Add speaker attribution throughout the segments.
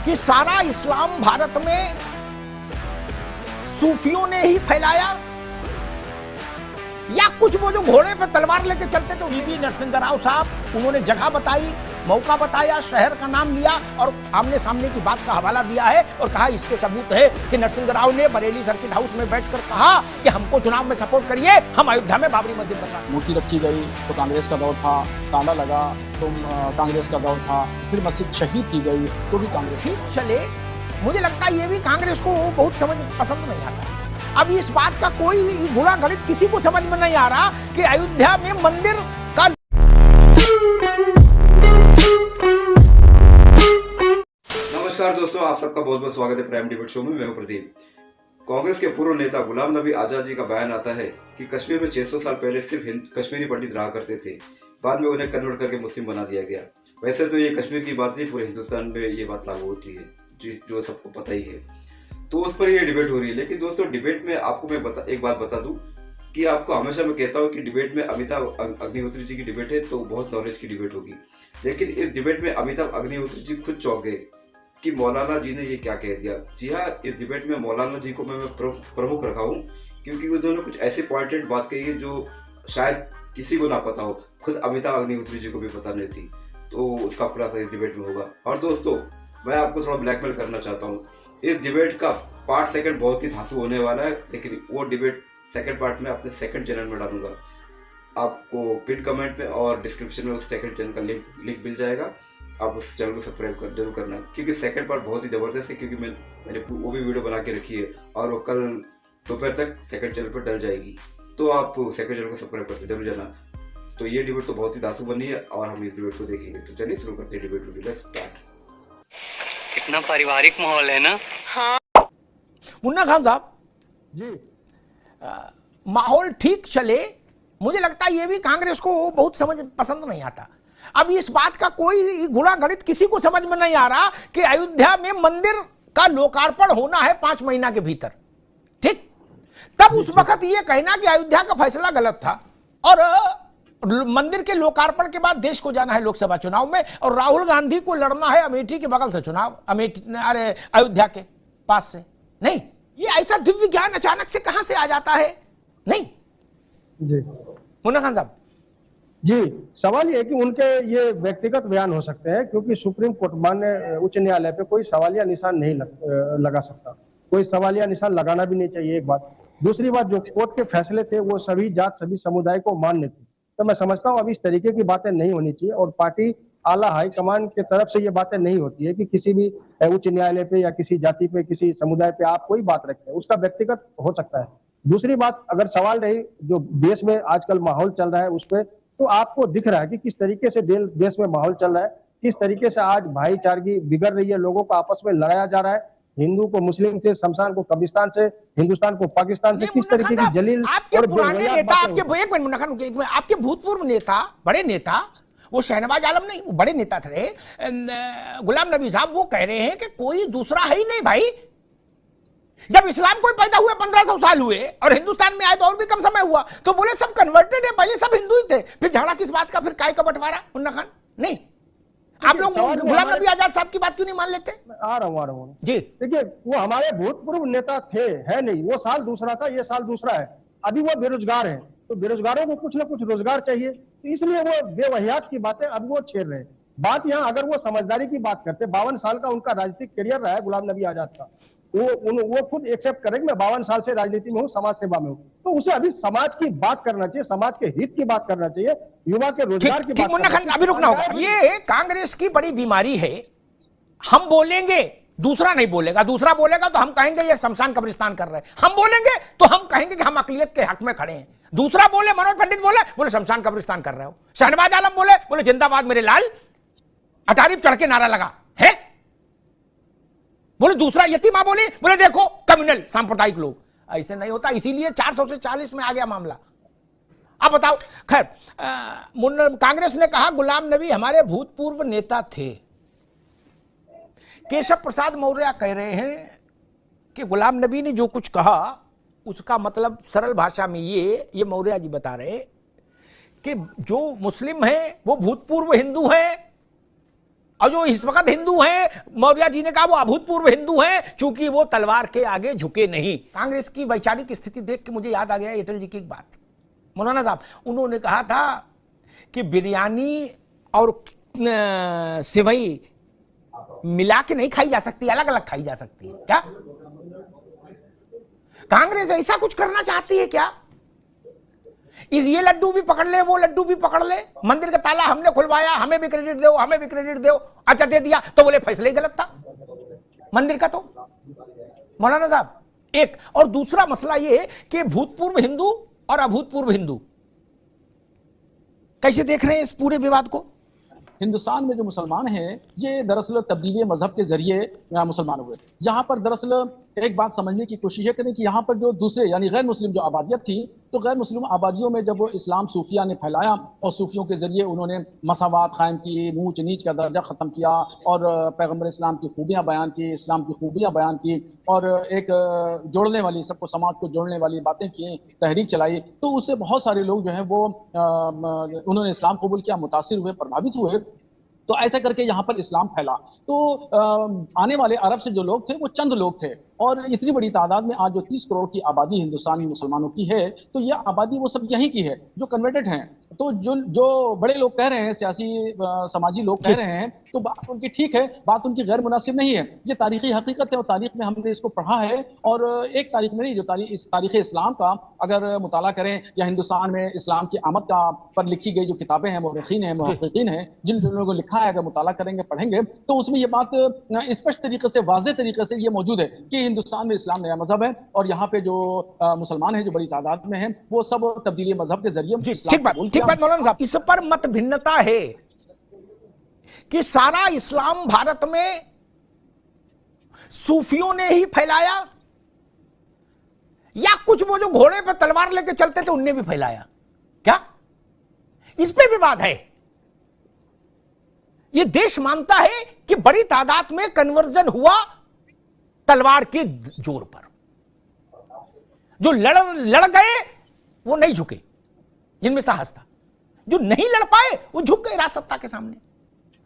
Speaker 1: कि सारा इस्लाम भारत में सूफियों ने ही फैलाया, या कुछ वो जो घोड़े पे तलवार लेके चलते थे वीवी नरसिंह राव साहब, उन्होंने जगह बताई, मौका बताया, शहर का नाम लिया और आमने सामने की बात का हवाला दिया है और कहा इसके सबूत है कि नरसिंह राव ने बरेली सर्किट हाउस में बैठकर कहा कि हमको चुनाव में सपोर्ट करिए, हम अयोध्या में बाबरी मस्जिद बनवा।
Speaker 2: मूर्ति रखी गई तो कांग्रेस का दौर था, ताला लगा तो कांग्रेस का दौर था, फिर मस्जिद शहीद की गई तो भी कांग्रेस।
Speaker 1: ठीक चले, मुझे लगता है ये भी कांग्रेस को बहुत समझ पसंद नहीं आता। अब इस बात का कोई गुणा गणित किसी को समझ में नहीं आ रहा कि अयोध्या में मंदिर का।
Speaker 3: नमस्कार दोस्तों, आप सबका बहुत बहुत स्वागत है प्राइम डिबेट शो में। मैं हूं प्रदीप। कांग्रेस के पूर्व नेता गुलाम नबी आजाद जी का बयान आता है कि कश्मीर में 600 साल पहले सिर्फ कश्मीरी पंडित रहा करते थे, बाद में उन्हें कन्वर्ट करके मुस्लिम बना दिया गया। वैसे तो ये कश्मीर की बात नहीं, पूरे हिंदुस्तान में ये बात लागू होती है, जो सबको पता ही है। तो उस पर ये डिबेट हो रही है। लेकिन दोस्तों, डिबेट में आपको मैं एक बात बता दूं कि आपको हमेशा मैं कहता हूं कि डिबेट में अमिताभ अग्निहोत्री जी की डिबेट है तो बहुत नॉलेज की डिबेट होगी। लेकिन इस डिबेट में अमिताभ अग्निहोत्री जी खुद चौंक गए कि मौलाना जी ने ये क्या कह दिया। जी हाँ, इस डिबेट में मौलाना जी को मैं प्रमुख रखा हूँ क्योंकि उन्होंने कुछ ऐसी पॉइंटेड बात कही है जो शायद किसी को ना पता हो, खुद अमिताभ अग्निहोत्री जी को भी पता नहीं थी। तो उसका खुलासा इस डिबेट में होगा। और दोस्तों, मैं आपको थोड़ा ब्लैकमेल करना चाहता हूँ। इस डिबेट का पार्ट सेकंड बहुत ही धांसू होने वाला है, लेकिन वो डिबेट सेकंड पार्ट में अपने सेकंड चैनल में डालूंगा। आपको पिन कमेंट पे और डिस्क्रिप्शन में उस सेकंड चैनल का लिंक मिल जाएगा। आप उस चैनल को सब्सक्राइब जरूर करना, क्योंकि सेकंड पार्ट बहुत ही ज़बरदस्त है। क्योंकि मैंने वो भी वीडियो बना के रखी है और वो कल दोपहर तक सेकंड चैनल पर डल जाएगी। तो आप सेकंड चैनल को सब्सक्राइब करते जरूर जाना। तो ये डिबेट तो बहुत ही धांसू बनी है और हम इस डिबेट को देखेंगे। तो चलिए शुरू करते हैं डिबेट। Let's start.
Speaker 4: कितना पारिवारिक माहौल है ना। हाँ
Speaker 1: मुन्ना खान साहब
Speaker 2: जी,
Speaker 1: माहौल ठीक चले, मुझे लगता है ये भी कांग्रेस को बहुत पसंद नहीं आता। अब इस बात का कोई गुणा गणित किसी को समझ में नहीं आ रहा कि अयोध्या में मंदिर का लोकार्पण होना है 5 महीना के भीतर, ठीक? तब उस वक्त ये कहना कि अयोध्या का फैसला गलत था और मंदिर के लोकार्पण के बाद देश को जाना है लोकसभा चुनाव में और राहुल गांधी को लड़ना है अमेठी के बगल से चुनाव, अयोध्या के पास से। नहीं, ये ऐसा दिव्य ज्ञान अचानक से कहां से आ जाता है? नहीं
Speaker 5: जी
Speaker 1: मुन्ना खान साहब
Speaker 5: जी, सवाल ये है कि उनके ये व्यक्तिगत बयान हो सकते हैं, क्योंकि सुप्रीम कोर्ट माननीय उच्च न्यायालय पे कोई सवालिया निशान नहीं लगा सकता। कोई सवालिया निशान लगाना भी नहीं चाहिए, एक बात। दूसरी बात, जो कोर्ट के फैसले थे वो सभी जात सभी समुदाय को मान्य थे। तो मैं समझता हूँ अब इस तरीके की बातें नहीं होनी चाहिए और पार्टी आला हाईकमान की तरफ से ये बातें नहीं होती है कि किसी भी उच्च न्यायालय पे या किसी जाति पे किसी समुदाय पे आप कोई बात रखते हैं, उसका व्यक्तिगत हो सकता है। दूसरी बात, अगर सवाल रही जो देश में आजकल माहौल चल रहा है उस पर, तो आपको दिख रहा है कि किस तरीके से देश में माहौल चल रहा है, किस तरीके से आज भाईचारगी बिगड़ रही है, लोगों को आपस में लड़ाया जा रहा है, हिंदू को मुस्लिम से, शमशान को कब्रिस्तान से, हिंदुस्तान को पाकिस्तान से, किस तरीके की जलील
Speaker 1: आपके पुराने नेता, आपके भूतपूर्व नेता, बड़े नेता, वो शहनवाज आलम नहीं, वो बड़े नेता थे, गुलाम नबी साहब, वो कह रहे हैं कि कोई दूसरा है ही नहीं भाई। जब इस्लाम को पैदा हुए 1500 साल हुए और हिंदुस्तान में आए तो और भी कम समय हुआ, तो बोले सब कन्वर्टेड है, पहले सब हिंदू ही थे, फिर झगड़ा किस बात का, फिर काय का बंटवारा? मुन्ना खान नहीं, आप लोग गुलाम नबी आजाद साहब की बात क्यों नहीं मान लेते?
Speaker 5: आ रहा हूँ
Speaker 1: जी।
Speaker 5: देखिए, वो हमारे भूतपूर्व नेता थे, है नहीं, वो साल दूसरा था, ये साल दूसरा है। अभी वो बेरोजगार है, तो बेरोजगारों को कुछ ना कुछ रोजगार चाहिए, तो इसलिए वो बेवहियात की बातें अब वो छेड़ रहे हैं। बात यहाँ, अगर वो समझदारी की बात करते, 52 साल का उनका राजनीतिक करियर रहा है गुलाम नबी आजाद का, वो खुद एक्सेप्ट करेंगे मैं 52 साल से राजनीति में हूँ, समाज सेवा में हूँ, तो उसे अभी समाज की बात करना चाहिए, समाज के हित की बात करना चाहिए, युवा के रोजगार की बात।
Speaker 1: मुन्ना खान, अभी रुकना होगा। ये कांग्रेस की बड़ी बीमारी है, हम बोलेंगे दूसरा नहीं बोलेगा, दूसरा बोलेगा तो हम कहेंगे ये शमशान कब्रिस्तान कर रहे हैं, हम बोलेंगे तो हम कहेंगे कि हम अकलियत के हक में खड़े हैं। दूसरा बोले, मनोज पंडित बोले शमशान कब्रिस्तान कर रहे हो, शहनवाज आलम बोले जिंदाबाद मेरे लाल, अटारी चढ़ के नारा लगा है, बोले दूसरा यतीमा बोले देखो कम्युनल सांप्रदायिक लोग। ऐसे नहीं होता, इसीलिए 400 से 40 में आ गया मामला। अब बताओ, खैर, कांग्रेस ने कहा गुलाम नबी हमारे भूतपूर्व नेता थे। केशव प्रसाद मौर्य कह रहे हैं कि गुलाम नबी ने जो कुछ कहा उसका मतलब सरल भाषा में ये मौर्य जी बता रहे कि जो मुस्लिम है वो भूतपूर्व हिंदू है और जो इस वक्त हिंदू हैं, मौर्य जी ने कहा वो अभूतपूर्व हिंदू हैं, क्योंकि वो तलवार के आगे झुके नहीं। कांग्रेस की वैचारिक स्थिति देख के मुझे याद आ गया अटल जी की एक बात। मौलाना साहब, उन्होंने कहा था कि बिरयानी और सेवई मिला के नहीं खाई जा सकती, अलग अलग खाई जा सकती है। क्या कांग्रेस ऐसा कुछ करना चाहती है क्या? ये लड्डू भी पकड़ ले, वो लड्डू भी पकड़ ले, मंदिर का ताला हमने खुलवाया, हमें भी क्रेडिट दो, हमें भी क्रेडिट दो। अच्छा दे दिया तो बोले फैसला ही गलत था मंदिर का। तो मौलाना साहब, एक और दूसरा मसला ये कि भूतपूर्व हिंदू और अभूतपूर्व हिंदू कैसे देख रहे हैं इस पूरे विवाद को?
Speaker 2: हिंदुस्तान में जो मुसलमान हैं, ये दरअसल तब्दीली मजहब के जरिए मुसलमान हुए। यहाँ पर दरअसल एक बात समझने की कोशिश करें कि यहाँ पर जो दूसरे यानी गैर मुस्लिम जो आबादियत थी, तो गैर मुस्लिम आबादियों में जब वो इस्लाम सूफिया ने फैलाया और सूफियों के जरिए उन्होंने मसावात कायम की, ऊंच नीच का दर्जा ख़त्म किया और पैगम्बर इस्लाम की खूबियाँ बयान की, इस्लाम की खूबियाँ बयान की और एक जोड़ने वाली, सबको समाज को जोड़ने वाली बातें की, तहरीक चलाई, तो उससे बहुत सारे लोग जो हैं वो उन्होंने इस्लाम कबूल किया, मुतासिर हुए, प्रभावित हुए। तो ऐसा करके यहाँ पर इस्लाम फैला। तो आने वाले अरब से जो लोग थे वो चंद लोग थे, और इतनी बड़ी तादाद में आज जो 30 करोड़ की आबादी हिंदुस्तान में मुसलमानों की है, तो यह आबादी वो सब यहीं की है जो कन्वर्टेड हैं। तो जो बड़े लोग कह रहे हैं, सियासी समाजी लोग कह रहे हैं, तो बात उनकी ठीक है, बात उनकी गैर मुनासिब नहीं है। ये तारीखी हकीकत है और तारीख में हमने इसको पढ़ा है। और एक तारीख में नहीं, जो इस तारीख इस्लाम का अगर मुताला करें या हिंदुस्तान में इस्लाम की आमद का पर लिखी गई जो किताबें हैं, मुर्रिखीन हैं, मुहक्किकीन हैं, जिन लोगों को लिखा है, अगर मुताला करेंगे, पढ़ेंगे, तो उसमें ये बात स्पष्ट तरीके से, वाज़ेह तरीके से ये मौजूद है कि हिंदुस्तान में इस्लाम नया मजहब है और यहाँ पे जो मुसलमान हैं, जो बड़ी तादाद में हैं, वो सब तब्दीली मजहब के जरिए
Speaker 1: ठीक बात मौलाना साहब, इस पर मत भिन्नता है कि सारा इस्लाम भारत में सूफियों ने ही फैलाया या कुछ वो जो घोड़े पे तलवार लेके चलते थे उनने भी फैलाया। क्या इस पे विवाद है? ये देश मानता है कि बड़ी तादाद में कन्वर्जन हुआ तलवार के जोर पर। जो लड़ गए वो नहीं झुके, जिनमें साहस था। जो नहीं लड़ पाए वो झुक गए राजसत्ता के सामने।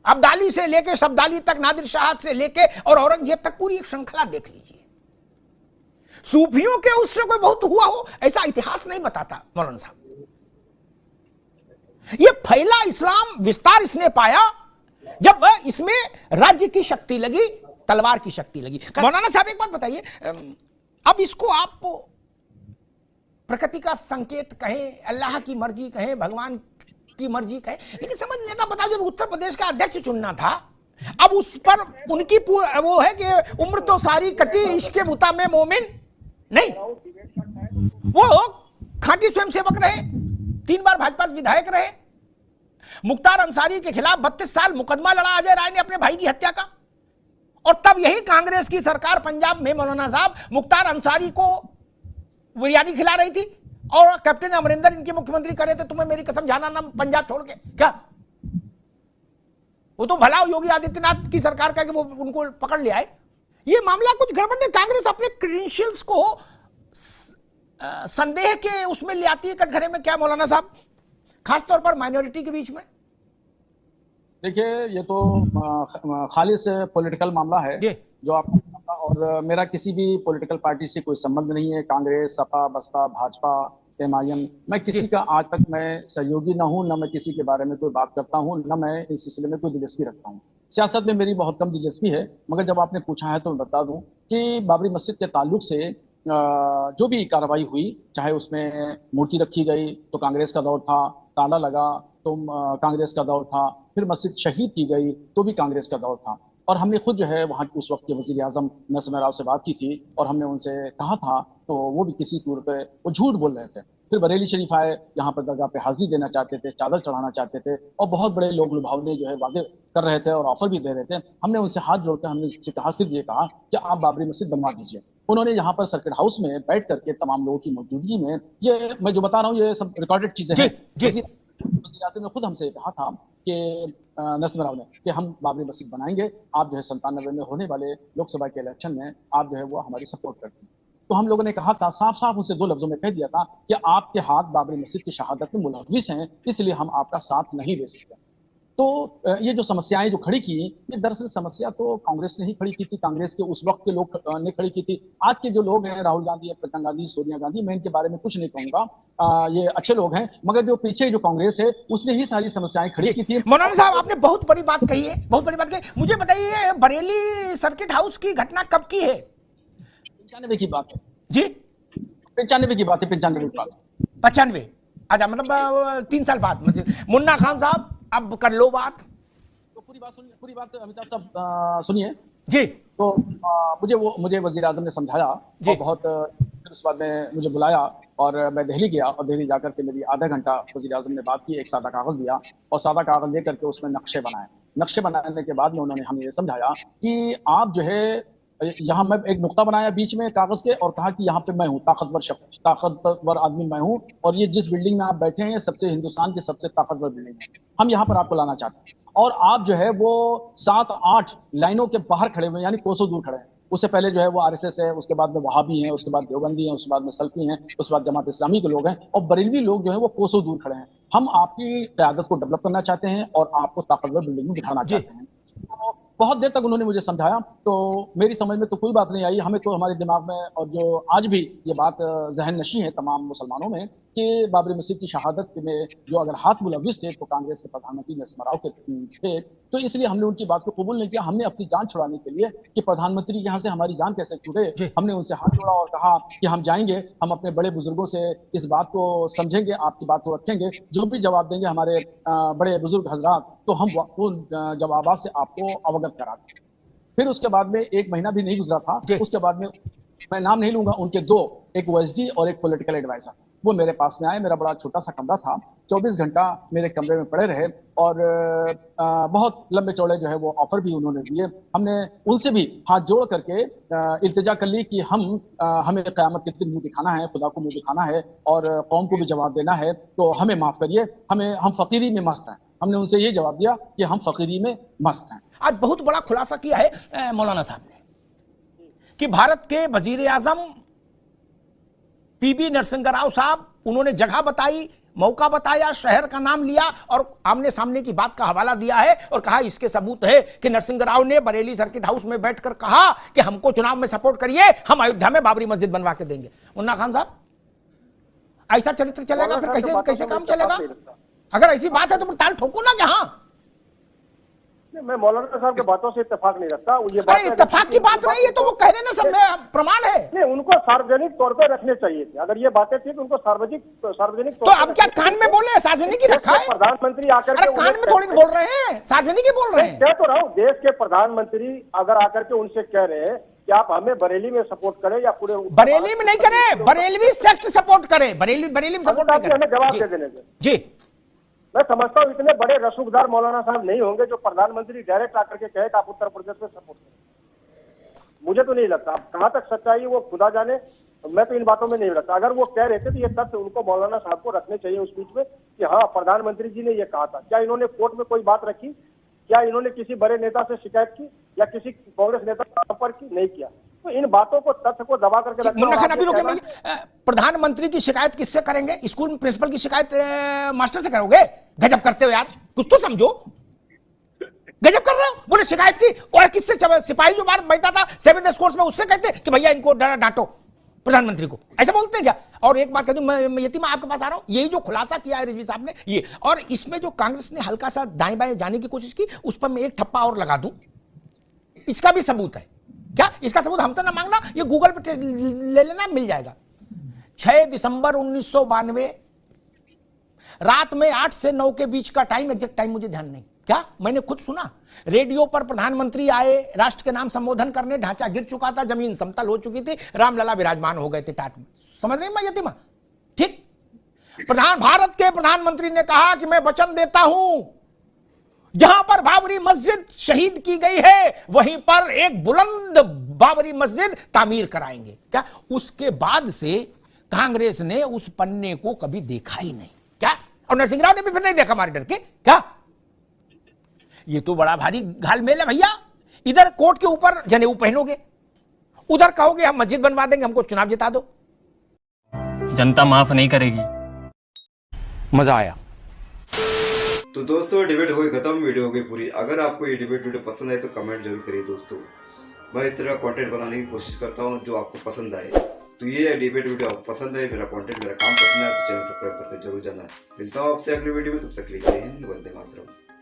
Speaker 1: अब्दाली से लेके शब्दाली तक, नादिर शाह से लेके और औरंगजेब तक पूरी एक श्रृंखला देख लीजिए। सूफियों के उससे कोई बहुत हुआ हो ऐसा इतिहास नहीं बताता मौलाना साहब। ये फैला इस्लाम, विस्तार इसने पाया जब इसमें राज्य की शक्ति लगी, तलवार की शक्ति लगी। मौलाना साहब एक बात बताइए, अब इसको आप प्रकृति का संकेत कहें, अल्लाह की मर्जी कहें, भगवान की मर्जी कहें, लेकिन समझ नहीं आता। बताओ, जब उत्तर प्रदेश का अध्यक्ष चुनना था, अब उस पर उनकी वो है कि उम्र तो सारी कटी, इश्क बुता में मोमिन नहीं। वो खाटी स्वयंसेवक रहे, 3 बार भाजपा विधायक रहे, मुख्तार अंसारी के खिलाफ 32 साल मुकदमा लड़ा अजय राय ने अपने भाई की हत्या का। और तब यही कांग्रेस की सरकार पंजाब में मौलाना साहब मुख्तार अंसारी को बिरयानी खिला रही थी और कैप्टन अमरिंदर इनके मुख्यमंत्री कर रहे थे, तुम्हें मेरी कसम जाना ना पंजाब छोड़ के। क्या वो तो भला योगी आदित्यनाथ की सरकार का कि वो उनको पकड़ लिया है। ये मामला कुछ गड़बड़ है। कांग्रेस अपने क्रेडेंशियल्स को संदेह के उसमें ले आती है कटघरे में। क्या मौलाना साहब, खासतौर पर माइनॉरिटी के बीच में?
Speaker 2: देखिए, ये तो खालिस पॉलिटिकल मामला है जो आपको, और मेरा किसी भी पॉलिटिकल पार्टी से कोई संबंध नहीं है। कांग्रेस, सपा, बसपा, भाजपा, एमआईएम, मैं किसी का आज तक मैं सहयोगी ना हूं, ना मैं किसी के बारे में कोई बात करता हूं, ना मैं इस सिलसिले में कोई दिलचस्पी रखता हूं। सियासत में मेरी बहुत कम दिलचस्पी है। मगर जब आपने पूछा है तो मैं बता दूं कि बाबरी मस्जिद के ताल्लुक से जो भी कार्रवाई हुई, चाहे उसमें मूर्ति रखी गई तो कांग्रेस का दौर था, ताला लगा तो कांग्रेस का दौर था, फिर मस्जिद शहीद की गई तो भी कांग्रेस का दौर था। और हमने खुद जो है वहाँ उस वक्त के वजीर आजम नरसिम्हा राव से बात की थी और हमने उनसे कहा था, तो वो भी किसी तौर पे वो झूठ बोल रहे थे। फिर बरेली शरीफ आए, यहाँ पर दरगाह पे हाजिरी देना चाहते थे, चादर चढ़ाना चाहते थे और बहुत बड़े लोग लुभावने जो है वादे कर रहे थे और ऑफर भी दे रहे थे। हमने उनसे हाथ जोड़कर हमने उससे कहा, सिर्फ ये कहा कि आप बाबरी मस्जिद बनवा दीजिए। उन्होंने यहाँ पर सर्किट हाउस में बैठ करके तमाम लोगों की मौजूदगी में, ये मैं जो बता रहा हूँ ये सब रिकॉर्डेड चीजें हैं, वज़ीर आज़म ने खुद हमसे कहा था कि नरसिम्हा राव ने कि हम बाबरी मस्जिद बनाएंगे, आप जो है 97 में होने वाले लोकसभा के इलेक्शन में आप जो है वो हमारी सपोर्ट करते हैं। तो हम लोगों ने कहा था, साफ साफ उनसे 2 लफ्जों में कह दिया था कि आपके हाथ बाबरी मस्जिद की शहादत में मुलव्विस हैं, इसलिए हम आपका साथ नहीं दे सकते। तो ये जो समस्याएं जो खड़ी की, ये दरअसल समस्या तो कांग्रेस ने ही खड़ी की थी, कांग्रेस के उस वक्त के लोग ने खड़ी की थी। आज के जो लोग हैं, राहुल गांधी, प्रियंका गांधी, सोनिया गांधी, मैं इनके बारे में कुछ नहीं कहूंगा, ये अच्छे लोग हैं, मगर जो पीछे जो कांग्रेस है उसने ही सारी समस्याएं खड़ी की थी।
Speaker 1: मौलाना साहब, आपने बहुत बड़ी बात कही है, बहुत बड़ी बात कही। मुझे बताइए, बरेली सर्किट हाउस की घटना कब की है?
Speaker 2: 95 की बात है
Speaker 1: जी,
Speaker 2: 95 की बात है, 95 की बात है।
Speaker 1: 95? अच्छा, मतलब 3 साल बाद। मुन्ना खान साहब, अब कर लो बात।
Speaker 2: तो पूरी बात सुनिए, पूरी बात अमिताभ साहब सुनिए
Speaker 1: जी।
Speaker 2: तो मुझे वजीर आजम ने समझाया और बहुत, फिर उस बाद में मुझे बुलाया और मैं दिल्ली गया और दिल्ली जाकर के मेरी आधा घंटा वजीर आजम ने बात की, एक सादा कागज दिया और सादा कागज दे करके उसमें नक्शे बनाए। नक्शे बनाने के बाद में उन्होंने हमें ये समझाया कि आप जो है, यहाँ मैं एक नुक्ता बनाया बीच में कागज के और कहा कि यहाँ पे मैं हूँ ताकतवर शख्स, ताकतवर आदमी मैं हूँ, और ये जिस बिल्डिंग में आप बैठे हैं, ये सबसे हिंदुस्तान की सबसे ताकतवर बिल्डिंग है, हम यहाँ पर आपको लाना चाहते हैं। और आप जो है वो 7-8 लाइनों के बाहर खड़े हुए, यानी कोसों दूर खड़े हैं। उससे पहले जो है वो आरएसएस है, उसके बाद में वहाबी हैं, उसके बाद देवबंदी हैं, उसके बाद में सल्फी हैं, उसके बाद जमात इस्लामी के लोग हैं, और बरेलवी लोग जो है वो कोसों दूर खड़े हैं। हम आपकी क़यादत को डेवलप करना चाहते हैं और आपको ताकतवर बिल्डिंग में बिठाना चाहते हैं। तो बहुत देर तक उन्होंने मुझे समझाया, तो मेरी समझ में तो कोई बात नहीं आई। हमें तो हमारे दिमाग में, और जो आज भी ये बात जहन नशी है तमाम मुसलमानों में, कि बाबरी मस्जिद की शहादत में जो अगर हाथ मुलविस थे तो कांग्रेस के प्रधानमंत्री नरसिम्हा राव के थे, तो इसलिए हमने उनकी बात को कबूल नहीं किया। हमने अपनी जान छुड़ाने के लिए कि प्रधानमंत्री के यहाँ से हमारी जान कैसे छूटे, हमने उनसे हाथ जोड़ा और कहा कि हम जाएंगे, हम अपने बड़े बुजुर्गों से इस बात को समझेंगे, आपकी बात को रखेंगे, जो भी जवाब देंगे हमारे बड़े बुजुर्ग हजरात, तो हम उन जवाबात से आपको अवगत करा दें। फिर उसके बाद में 1 महीना भी नहीं गुजरा था, उसके बाद में, मैं नाम नहीं लूंगा, उनके 2, एक ओएसडी और एक पॉलिटिकल एडवाइजर, वो मेरे पास में आए। मेरा बड़ा छोटा सा कमरा था, 24 घंटा मेरे कमरे में पड़े रहे और बहुत लंबे चौड़े जो है वो ऑफर भी उन्होंने दिए। हमने उनसे भी हाथ जोड़ करके इल्तिजा कर ली कि हमें क़यामत के दिन मुंह दिखाना है, खुदा को मुंह दिखाना है और कौम को भी जवाब देना है, तो हमें माफ करिए, हम फकीरी में मस्त हैं। हमने उनसे ये जवाब दिया कि हम फकीरी में मस्त हैं।
Speaker 1: आज बहुत बड़ा खुलासा किया है मौलाना साहब ने कि भारत के वजीर आजम पीवी नरसिंह राव साहब, उन्होंने जगह बताई, मौका बताया, शहर का नाम लिया और आमने सामने की बात का हवाला दिया है और कहा इसके सबूत है कि नरसिंह राव ने बरेली सर्किट हाउस में बैठकर कहा कि हमको चुनाव में सपोर्ट करिए, हम अयोध्या में बाबरी मस्जिद बनवा के देंगे। मुन्ना खान साहब, ऐसा चरित्र चलेगा फिर कैसे कैसे काम चलेगा? अगर ऐसी बात है तो ताल ठोको ना जहां।
Speaker 5: मैं मौलाना साहब की बातों से इत्तेफाक नहीं रखता। ये
Speaker 1: अरे इत्तेफाक की बात नहीं है तो वो कह रहे ना, सब प्रमाण है।
Speaker 5: नहीं, उनको सार्वजनिक तौर पर रखने चाहिए थे। अगर ये बातें थी तो उनको सार्वजनिक
Speaker 1: तो अब क्या कान में बोले, सार्वजनिक ही रखा है?
Speaker 5: प्रधानमंत्री आकर
Speaker 1: अरे कान में थोड़ी बोल रहे हैं, सार्वजनिक ही बोल रहे हैं।
Speaker 5: कह तो रहा हूँ, देश के प्रधानमंत्री अगर आकर के उनसे कह रहे हैं कि आप हमें बरेली में सपोर्ट करें या पूरे
Speaker 1: बरेली में नहीं करें, बरेलवी सेक्ट सपोर्ट करें, बरेली में सपोर्ट नहीं करें।
Speaker 5: हमें जवाब दे देने दें।
Speaker 1: जी,
Speaker 5: मैं समझता हूँ इतने बड़े रसूखदार मौलाना साहब नहीं होंगे जो प्रधानमंत्री डायरेक्ट आकर के कहे कि आप उत्तर प्रदेश में सपोर्ट करें। मुझे तो नहीं लगता, कहां तक सच्चाई वो खुदा जाने, मैं तो इन बातों में नहीं लगता। अगर वो कह रहे थे तो ये तथ्य उनको मौलाना साहब को रखने चाहिए उस बीच में कि हाँ, प्रधानमंत्री जी ने ये कहा था। क्या इन्होंने कोर्ट में कोई बात रखी? क्या इन्होंने किसी बड़े नेता से शिकायत की या किसी कांग्रेस नेता का संपर्क की? नहीं किया। तो इन बातों को, तथ्य को दबा करके रखना।
Speaker 1: मुन्ना खान अभी रुके, प्रधानमंत्री की शिकायत किससे करेंगे? स्कूल में प्रिंसिपल की शिकायत मास्टर से करोगे? गजब करते हो यार, कुछ तो समझो, गजब कर रहे हो। बोले शिकायत की, और किससे? सिपाही जो बाहर बैठा था 7 एस्कॉर्ट्स में, उससे कहते कि भैया इनको डांटो प्रधानमंत्री को, ऐसा बोलते हैं क्या? और एक बात कह दूं, मैं यतीमा आपके पास आ रहा हूं, यही जो खुलासा किया है रिजवी साहब ने ये, और इसमें जो कांग्रेस ने हल्का सा दाएं बाएं जाने की कोशिश की, उस पर मैं एक ठप्पा और लगा दूं, इसका भी सबूत है क्या? इसका सबूत हमसे ना मांगना, ये गूगल पे ले लेना, मिल जाएगा। 6 दिसंबर 1992 रात में 8 से 9 के बीच का टाइम, एग्जैक्ट टाइम मुझे ध्यान नहीं, क्या मैंने खुद सुना, रेडियो पर प्रधानमंत्री आए राष्ट्र के नाम संबोधन करने, ढांचा गिर चुका था, जमीन समतल हो चुकी थी, रामलला विराजमान हो गए थे टाट में। समझ रहे हैं यतीमा? ठीक, भारत के प्रधानमंत्री ने कहा कि मैं वचन देता हूं, जहां पर बाबरी मस्जिद शहीद की गई है वहीं पर एक बुलंद बाबरी मस्जिद तामीर कराएंगे। क्या उसके बाद से कांग्रेस ने उस पन्ने को कभी देखा ही नहीं क्या? और नरसिंह राव ने भी फिर नहीं देखा हमारे डर के क्या? ये तो बड़ा भारी घालमेल है भैया। इधर कोर्ट के ऊपर जनेऊ पहनोगे, उधर कहोगे हम मस्जिद बनवा देंगे, हमको चुनाव जिता दो।
Speaker 4: जनता माफ नहीं करेगी।
Speaker 6: मजा आया।
Speaker 3: तो दोस्तों डिबेट हो गई खत्म, वीडियो हो गई पूरी। अगर आपको ये डिबेट वीडियो पसंद आए तो कमेंट जरूर करिए दोस्तों। मैं इस तरह कंटेंट बनाने की कोशिश करता हूँ जो आपको पसंद आए। तो ये डिबेट वीडियो आपको पसंद है, मेरा कंटेंट, मेरा काम पसंद है तो चैनल सब्सक्राइब करते जरूर जाना। मिलता हूँ आपसे अगली वीडियो में, तब तक के लिए जय हिंद, वंदे मातरम।